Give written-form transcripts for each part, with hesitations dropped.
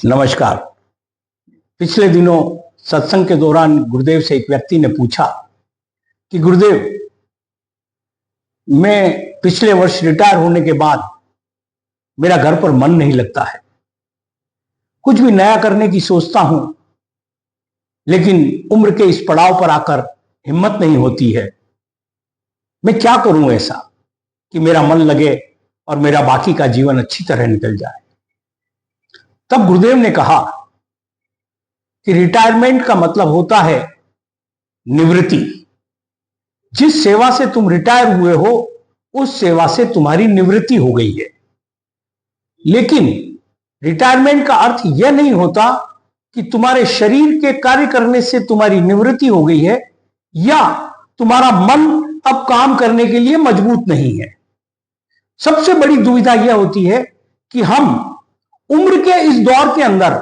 नमस्कार। पिछले दिनों सत्संग के दौरान गुरुदेव से एक व्यक्ति ने पूछा कि गुरुदेव, मैं पिछले वर्ष रिटायर होने के बाद मेरा घर पर मन नहीं लगता है, कुछ भी नया करने की सोचता हूं, लेकिन उम्र के इस पड़ाव पर आकर हिम्मत नहीं होती है। मैं क्या करूं ऐसा कि मेरा मन लगे और मेरा बाकी का जीवन अच्छी तरह निकल जाए। तब गुरुदेव ने कहा कि रिटायरमेंट का मतलब होता है निवृत्ति। जिस सेवा से तुम रिटायर हुए हो उस सेवा से तुम्हारी निवृत्ति हो गई है। लेकिन रिटायरमेंट का अर्थ यह नहीं होता कि तुम्हारे शरीर के कार्य करने से तुम्हारी निवृत्ति हो गई है या तुम्हारा मन अब काम करने के लिए मजबूत नहीं है। सबसे बड़ी दुविधा यह होती है कि हम उम्र के इस दौर के अंदर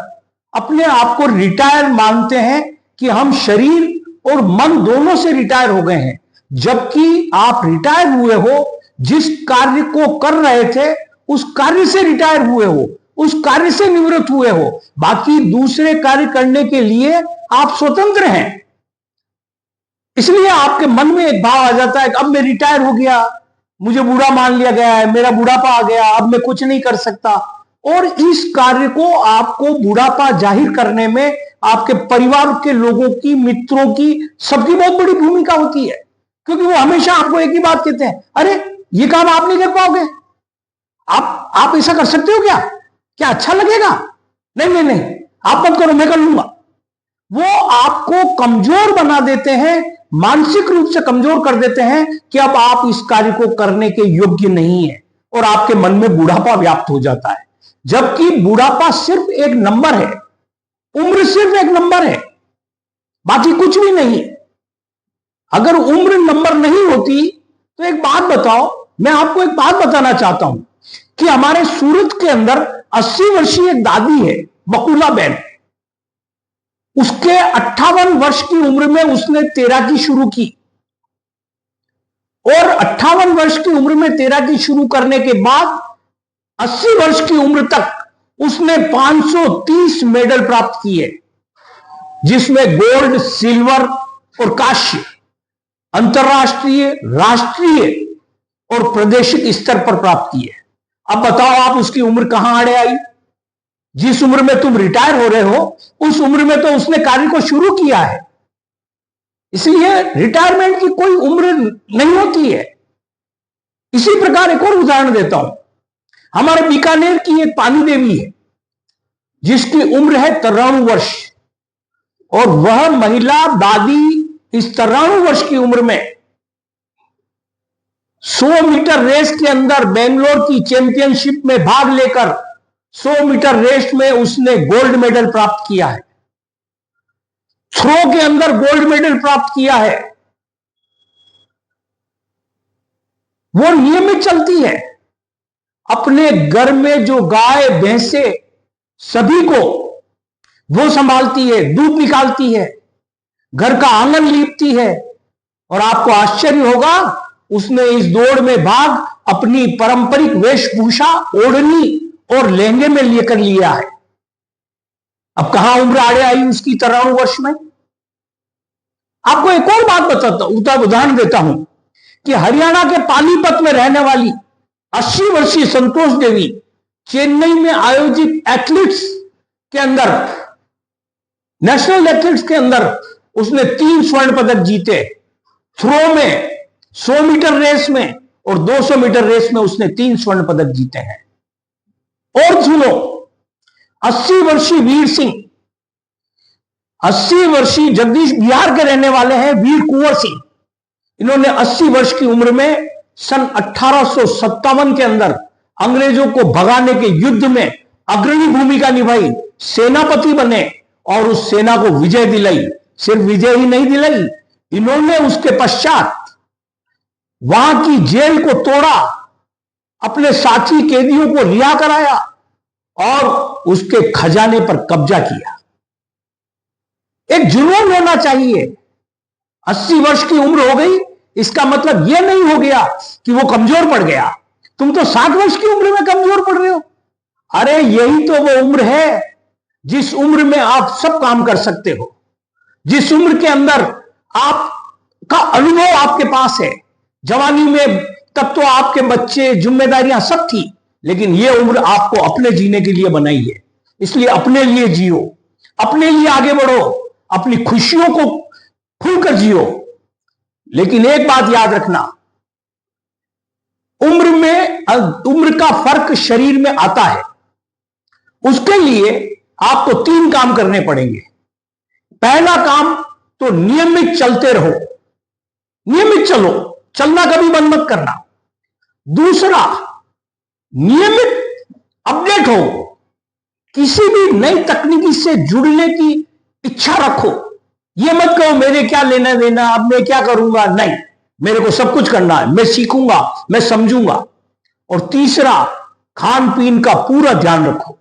अपने आप को रिटायर मानते हैं कि हम शरीर और मन दोनों से रिटायर हो गए हैं, जबकि आप रिटायर हुए हो, जिस कार्य को कर रहे थे उस कार्य से रिटायर हुए हो, उस कार्य से निवृत्त हुए हो। बाकी दूसरे कार्य करने के लिए आप स्वतंत्र हैं। इसलिए आपके मन में एक भाव आ जाता है कि अब मैं रिटायर हो गया, मुझे बूढ़ा मान लिया गया है, मेरा बुढ़ापा आ गया, अब मैं कुछ नहीं कर सकता। और इस कार्य को आपको बुढ़ापा जाहिर करने में आपके परिवार के लोगों की, मित्रों की, सबकी बहुत बड़ी भूमिका होती है, क्योंकि वो हमेशा आपको एक ही बात कहते हैं, अरे ये काम आप नहीं कर पाओगे, आप ऐसा कर सकते हो क्या? क्या अच्छा लगेगा? नहीं नहीं नहीं, आप मत करो, मैं कर लूंगा। वो आपको कमजोर बना देते हैं, मानसिक रूप से कमजोर कर देते हैं कि अब आप इस कार्य को करने के योग्य नहीं है और आपके मन में बुढ़ापा व्याप्त हो जाता है। जबकि बुढ़ापा सिर्फ एक नंबर है, उम्र सिर्फ एक नंबर है, बाकी कुछ भी नहीं। अगर उम्र नंबर नहीं होती तो एक बात बताओ, मैं आपको एक बात बताना चाहता हूं कि हमारे सूरत के अंदर 80 वर्षीय एक दादी है, बकुला बहन। उसके 58 वर्ष की उम्र में उसने तैराकी शुरू की और 58 वर्ष की उम्र में तैराकी शुरू करने के बाद 80 वर्ष की उम्र तक उसने 530 मेडल प्राप्त किए, जिसमें गोल्ड, सिल्वर और कांस्य अंतरराष्ट्रीय, राष्ट्रीय और प्रादेशिक स्तर पर प्राप्त किए। अब बताओ आप उसकी उम्र कहां आड़े आई? जिस उम्र में तुम रिटायर हो रहे हो उस उम्र में तो उसने कार्य को शुरू किया है। इसलिए रिटायरमेंट की कोई उम्र नहीं होती है। इसी प्रकार एक और उदाहरण देता हूं। हमारे बीकानेर की एक पानी देवी है जिसकी उम्र है 93 वर्ष, और वह महिला दादी इस 93 वर्ष की उम्र में 100 मीटर रेस के अंदर बेंगलोर की चैंपियनशिप में भाग लेकर 100 मीटर रेस में उसने गोल्ड मेडल प्राप्त किया है, थ्रो के अंदर गोल्ड मेडल प्राप्त किया है। वो नियमित चलती है, अपने घर में जो गाय, भैंसे सभी को वो संभालती है, दूध निकालती है, घर का आंगन लीपती है। और आपको आश्चर्य होगा, उसने इस दौड़ में भाग अपनी पारंपरिक वेशभूषा, ओढ़नी और लहंगे में लेकर लिया है। अब कहां उम्र आड़े आई उसकी 93 वर्ष में? आपको एक और बात बताता हूं, उदाहरण देता हूं कि हरियाणा के पानीपत में रहने वाली 80 वर्षीय संतोष देवी चेन्नई में आयोजित एथलीट्स के अंदर, नेशनल एथलीट्स के अंदर उसने 3 स्वर्ण पदक जीते। थ्रो में, 100 मीटर रेस में और 200 मीटर रेस में उसने 3 स्वर्ण पदक जीते हैं। और सुनो, 80 वर्षीय वीर सिंह, 80 वर्षीय जगदीश बिहार के रहने वाले हैं वीर कुंवर सिंह। इन्होंने 80 वर्ष की उम्र में सन 1857 के अंदर अंग्रेजों को भगाने के युद्ध में अग्रणी भूमिका निभाई, सेनापति बने और उस सेना को विजय दिलाई। सिर्फ विजय ही नहीं दिलाई, इन्होंने उसके पश्चात वहां की जेल को तोड़ा, अपने साथी कैदियों को रिहा कराया और उसके खजाने पर कब्जा किया। एक जुनून होना चाहिए। 80 वर्ष की उम्र हो गई, इसका मतलब यह नहीं हो गया कि वो कमजोर पड़ गया। तुम तो 60 वर्ष की उम्र में कमजोर पड़ रहे हो। अरे यही तो वो उम्र है जिस उम्र में आप सब काम कर सकते हो, जिस उम्र के अंदर आपका अनुभव आपके पास है। जवानी में तब तो आपके बच्चे, जिम्मेदारियां सब थी, लेकिन यह उम्र आपको अपने जीने के लिए बनाई है। इसलिए अपने लिए जियो, अपने लिए आगे बढ़ो, अपनी खुशियों को खुलकर जियो। लेकिन एक बात याद रखना, उम्र का फर्क शरीर में आता है। उसके लिए आपको 3 काम करने पड़ेंगे। पहला काम तो नियमित चलते रहो, नियमित चलो, चलना कभी बंद मत करना। दूसरा, नियमित अपडेट हो, किसी भी नई तकनीकी से जुड़ने की इच्छा रखो। यह मत कहो मेरे क्या लेना देना, अब मैं क्या करूंगा, नहीं, मेरे को सब कुछ करना है, मैं सीखूंगा, मैं समझूंगा। और तीसरा, खान पीन का पूरा ध्यान रखो,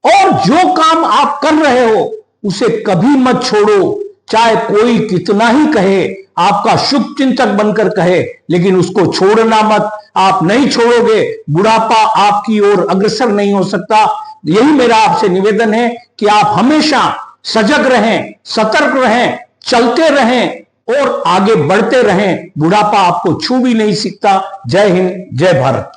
और जो काम आप कर रहे हो उसे कभी मत छोड़ो, चाहे कोई कितना ही कहे, आपका शुभ चिंतक बनकर कहे, लेकिन उसको छोड़ना मत। आप नहीं छोड़ोगे, बुढ़ापा आपकी ओर अग्रसर नहीं हो सकता। यही मेरा आपसे निवेदन है कि आप हमेशा सजग रहें, सतर्क रहें, चलते रहें और आगे बढ़ते रहें। बुढ़ापा आपको छू भी नहीं सकता। जय हिंद, जय भारत।